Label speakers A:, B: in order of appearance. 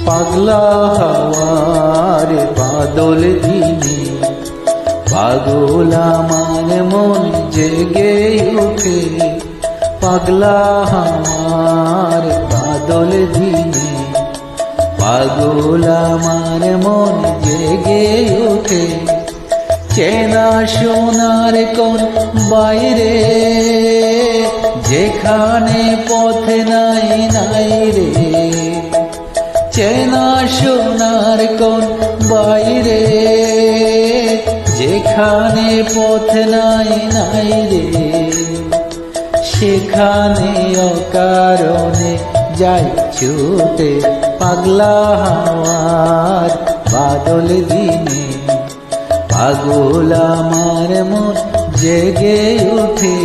A: পাগলা হাওয়ার বাদল দিনে পাগল আমার মন জেগে ওঠে। পাগলা হাওয়ার বাদল দিনে পাগল আমার মন জেগে ওঠে। চেনা সোনার কোন বাইরে যেখানে পথ নাই নাই রে। চেনা সোনার কোন বাইরে যেখানে পথ নাই নাই রে। সেখানে অকারণে যাই ছুটে। পাগলা হাওয়ার বাদল দিনে পাগল আমার মন জেগে ওঠে।